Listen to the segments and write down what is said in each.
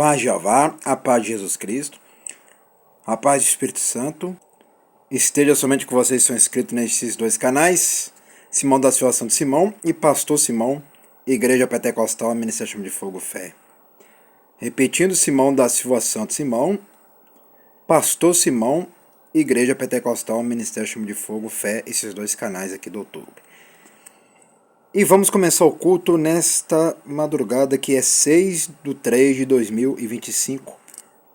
paz de Jeová, a paz de Jesus Cristo, a paz do Espírito Santo, esteja somente com vocês que são inscritos nesses dois canais, Simão da Silva Santo Simão e Pastor Simão, Igreja Pentecostal, Ministério Chama de Fogo Fé. Repetindo, Simão da Silva Santo Simão, Pastor Simão, Igreja Pentecostal, Ministério Chama de Fogo Fé, esses dois canais aqui do YouTube. E vamos começar o culto nesta madrugada que é 6/3/2025,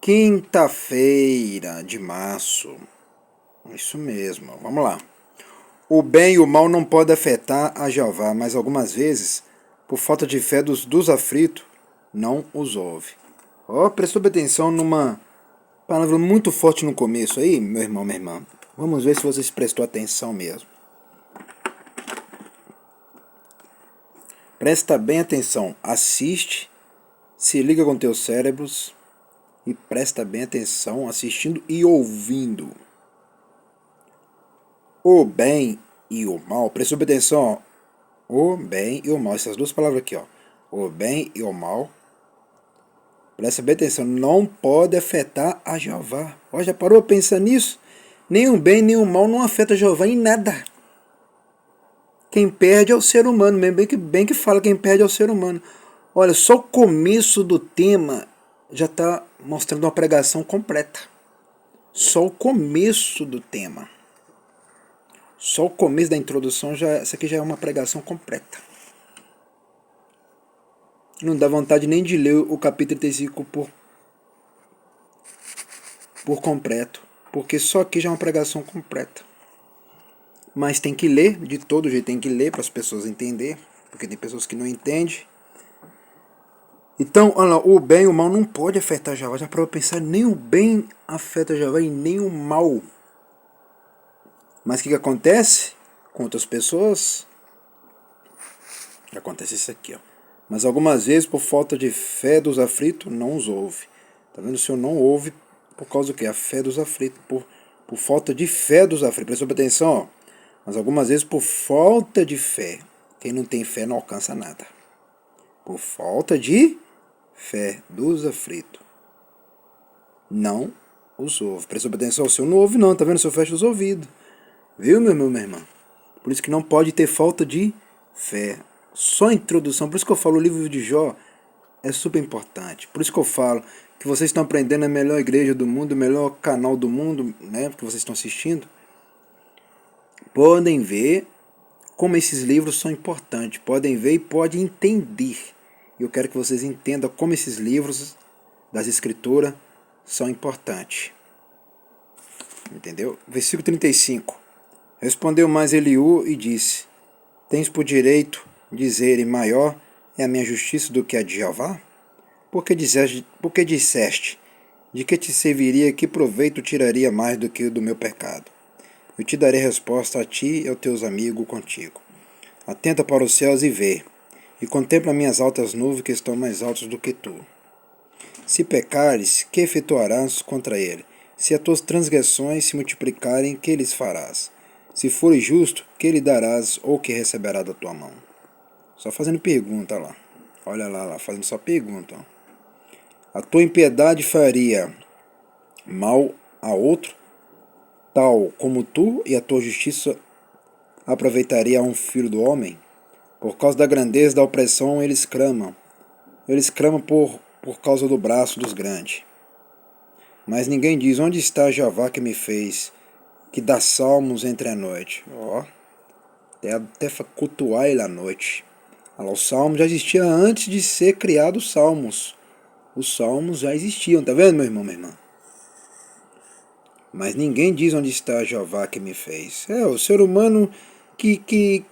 quinta-feira de março. Isso mesmo, vamos lá. O bem e o mal não podem afetar a Jeová, mas algumas vezes, por falta de fé dos aflitos, não os ouve. Prestou atenção numa palavra muito forte no começo aí, meu irmão, minha irmã. Vamos ver se vocês prestou atenção mesmo. Presta bem atenção, assiste, se liga com teus cérebros e presta bem atenção assistindo e ouvindo. O bem e o mal, presta bem atenção, ó. O bem e o mal, essas duas palavras aqui, ó. O bem e o mal, presta bem atenção, não pode afetar a Jeová. Já parou a pensar nisso? Nem o bem nem o mal não afeta Jeová em nada. Quem perde é o ser humano, bem que fala, quem perde é o ser humano. Olha, só o começo do tema já está mostrando uma pregação completa. Só o começo do tema. Só o começo da introdução, essa aqui já é uma pregação completa. Não dá vontade nem de ler o capítulo 35 por completo, porque só aqui já é uma pregação completa. Mas tem que ler, de todo jeito tem que ler para as pessoas entenderem, porque tem pessoas que não entendem. Então, olha lá, o bem e o mal não pode afetar Jeová. Já para eu pensar, nem o bem afeta Jeová e nem o mal. Mas o que acontece com outras pessoas? Acontece isso aqui, ó. Mas algumas vezes, por falta de fé dos aflitos, não os ouve. Tá vendo? O Senhor não ouve por causa do quê? A fé dos aflitos. Por falta de fé dos aflitos. Presta atenção, ó. Mas algumas vezes por falta de fé. Quem não tem fé não alcança nada. Por falta de fé dos aflitos. Não os ouve. Presta atenção, o Senhor não ouve não, tá vendo? O Senhor fecha os ouvidos. Viu, meu irmão, minha irmã? Por isso que não pode ter falta de fé. Só a introdução. Por isso que eu falo, o livro de Jó é super importante. Por isso que eu falo que vocês estão aprendendo a melhor igreja do mundo, o melhor canal do mundo, né? Que vocês estão assistindo. Podem ver como esses livros são importantes. Podem ver e podem entender. E eu quero que vocês entendam como esses livros das escrituras são importantes. Entendeu? Versículo 35. Respondeu mais Eliú e disse: Tens por direito dizer, maior é a minha justiça do que a de Jeová? Porque disseste, de que te serviria, que proveito tiraria mais do que o do meu pecado? Eu te darei resposta a ti e aos teus amigos contigo. Atenta para os céus e vê, e contempla minhas altas nuvens que estão mais altas do que tu. Se pecares, que efetuarás contra ele? Se as tuas transgressões se multiplicarem, que lhes farás? Se fores justo, que lhe darás ou que receberá da tua mão? Só fazendo pergunta lá. Olha lá, fazendo só pergunta. A tua impiedade faria mal a outro, tal como tu, e a tua justiça aproveitaria a um filho do homem? Por causa da grandeza da opressão eles clamam. Eles clamam por causa do braço dos grandes. Mas ninguém diz, onde está Jeová que me fez, que dá salmos entre a noite? Até cultuar ele à noite. Os salmos já existiam antes de ser criado os salmos. Os salmos já existiam, tá vendo, meu irmão, minha irmã? Mas ninguém diz onde está Jeová que me fez. O ser humano que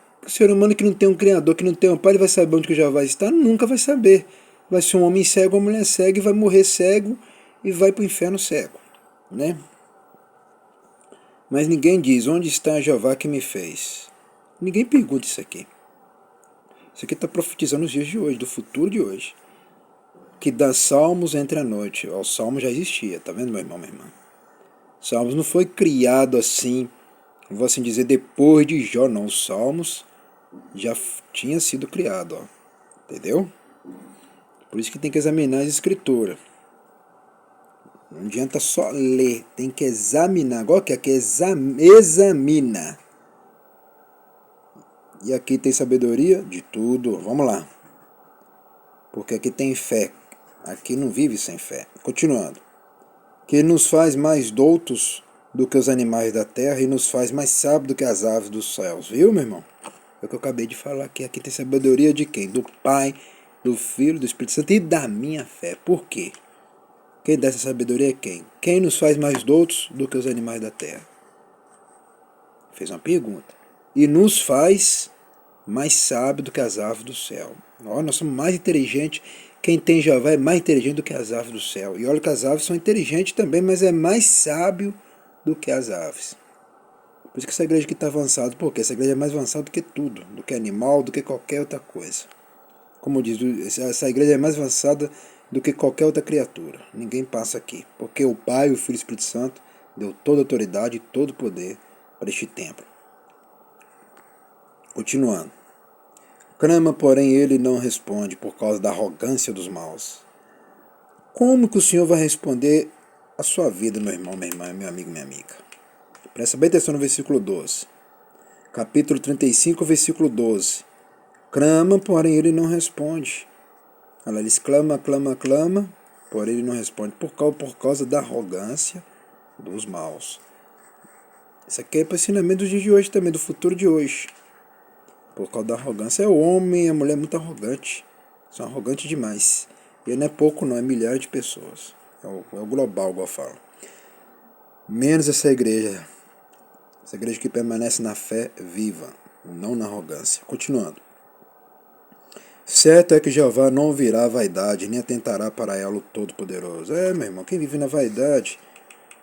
não tem um Criador, que não tem um Pai, ele vai saber onde que Jeová está? Nunca vai saber. Vai ser um homem cego, uma mulher cega, e vai morrer cego e vai para o inferno cego, né? Mas ninguém diz, onde está Jeová que me fez? Ninguém pergunta isso aqui. Isso aqui está profetizando os dias de hoje, do futuro de hoje. Que dá salmos entre a noite. O salmo já existia, tá vendo, meu irmão, minha irmã? Salmos não foi criado assim, vou assim dizer, depois de Jó, não. Os salmos já tinha sido criado, entendeu? Por isso que tem que examinar as escrituras. Não adianta só ler, tem que examinar. Agora que aqui examina. E aqui tem sabedoria de tudo. Vamos lá. Porque aqui tem fé. Aqui não vive sem fé. Continuando. Que nos faz mais doutos do que os animais da terra e nos faz mais sábios do que as aves dos céus. Viu, meu irmão? É o que eu acabei de falar aqui. Aqui tem sabedoria de quem? Do Pai, do Filho, do Espírito Santo e da minha fé. Por quê? Quem dá essa sabedoria é quem? Quem nos faz mais doutos do que os animais da terra? Fez uma pergunta. E nos faz mais sábio do que as aves do céu. Nós somos mais inteligentes. Quem tem Jeová é mais inteligente do que as aves do céu. E olha que as aves são inteligentes também, mas é mais sábio do que as aves. Por isso que essa igreja aqui está avançada. Porque essa igreja é mais avançada do que tudo. Do que animal, do que qualquer outra coisa. Como diz, essa igreja é mais avançada do que qualquer outra criatura. Ninguém passa aqui. Porque o Pai, o Filho e o Espírito Santo deu toda a autoridade e todo o poder para este templo. Continuando. Clama, porém, ele não responde por causa da arrogância dos maus. Como que o Senhor vai responder a sua vida, meu irmão, minha irmã, meu amigo, minha amiga? Presta bem atenção no versículo 12. Capítulo 35, versículo 12. Clama, porém, ele não responde. Olha, eles clamam, porém ele não responde por causa da arrogância dos maus. Isso aqui é para o ensinamento dos dias de hoje também, do futuro de hoje. Por causa da arrogância. É o homem e a mulher muito arrogante. São arrogantes demais. E não é pouco não, é milhares de pessoas. É o global, igual eu falo. Menos essa igreja. Essa igreja que permanece na fé viva, não na arrogância. Continuando. Certo é que Jeová não ouvirá a vaidade, nem atentará para ela o Todo-Poderoso. Meu irmão, quem vive na vaidade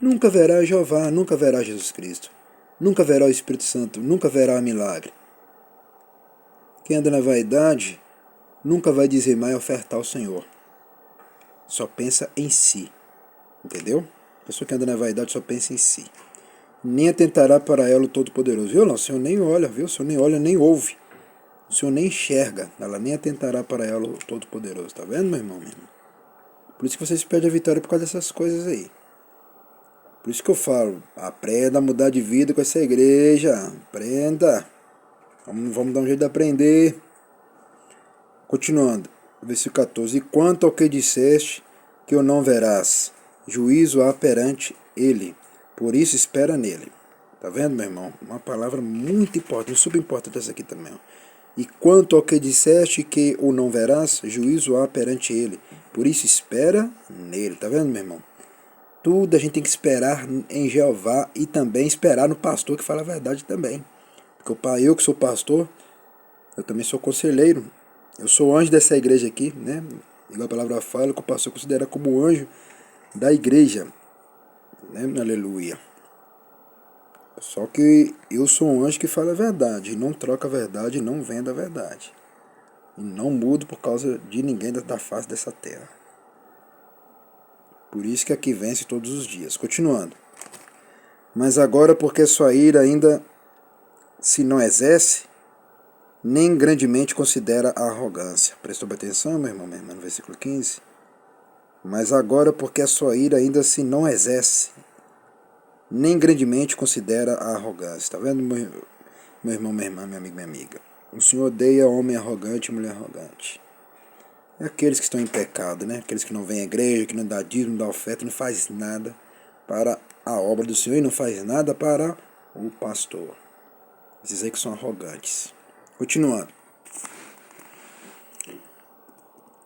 nunca verá Jeová, nunca verá Jesus Cristo. Nunca verá o Espírito Santo, nunca verá milagre. Quem anda na vaidade nunca vai dizimar e ofertar ao Senhor. Só pensa em si. Entendeu? A pessoa que anda na vaidade só pensa em si. Nem atentará para ela o Todo-Poderoso. Viu? Não, o Senhor nem olha, viu? O Senhor nem olha, nem ouve. O Senhor nem enxerga. Ela nem atentará para ela o Todo-Poderoso. Tá vendo, meu irmão? Por isso que vocês perdem a vitória por causa dessas coisas aí. Por isso que eu falo, aprenda a mudar de vida com essa igreja. Aprenda. Vamos dar um jeito de aprender. Continuando, versículo 14. E quanto ao que disseste, que o não verás, juízo há perante ele, por isso espera nele. Tá vendo, meu irmão? Uma palavra muito importante, super importante essa aqui também. E quanto ao que disseste, que o não verás, juízo há perante ele, por isso espera nele. Tá vendo, meu irmão? Tudo a gente tem que esperar em Jeová e também esperar no pastor que fala a verdade também. Porque eu que sou pastor, eu também sou conselheiro. Eu sou anjo dessa igreja aqui, né? Igual a palavra fala, que o pastor considera como anjo da igreja, né? Aleluia. Só que eu sou um anjo que fala a verdade, e não troca a verdade, e não vende a verdade. E não mudo por causa de ninguém da face dessa terra. Por isso que aqui vence todos os dias. Continuando. Mas agora, porque sua ira ainda se não exerce, nem grandemente considera a arrogância. Prestou bem atenção, meu irmão, minha irmã, no versículo 15? Mas agora, porque a sua ira ainda se não exerce, nem grandemente considera a arrogância. Está vendo, meu irmão, minha irmã, meu amigo, minha amiga? O Senhor odeia homem arrogante e mulher arrogante. É aqueles que estão em pecado, né? Aqueles que não vêm à igreja, que não dá dízimo, não dá oferta, não faz nada para a obra do Senhor e não faz nada para o pastor. Esses aí que são arrogantes. Continuando.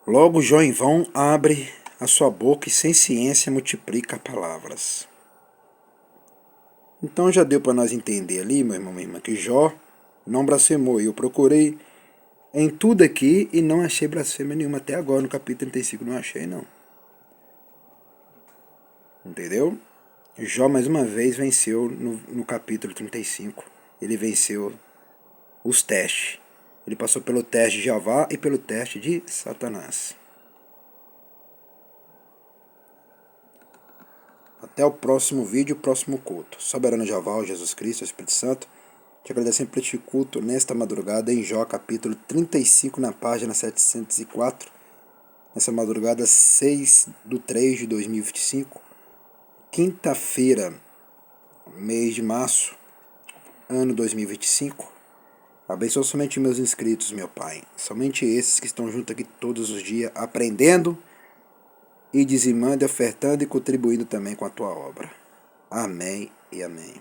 Logo Jó em vão abre a sua boca e sem ciência multiplica palavras. Então já deu para nós entender ali, meu irmão, minha irmã, que Jó não blasfemou. E eu procurei em tudo aqui e não achei blasfêmia nenhuma. Até agora no capítulo 35 não achei, não. Entendeu? Jó mais uma vez venceu no capítulo 35. Ele venceu os testes. Ele passou pelo teste de Jeová e pelo teste de Satanás. Até o próximo vídeo, o próximo culto. Soberano Jeová, Jesus Cristo, o Espírito Santo, te agradecemos por este culto nesta madrugada em Jó, capítulo 35, na página 704. Nessa madrugada 6/3/2025. quinta-feira, mês de março, ano 2025. Abençoa somente meus inscritos, meu Pai. Somente esses que estão junto aqui todos os dias, aprendendo e dizimando, ofertando e contribuindo também com a tua obra. Amém e amém.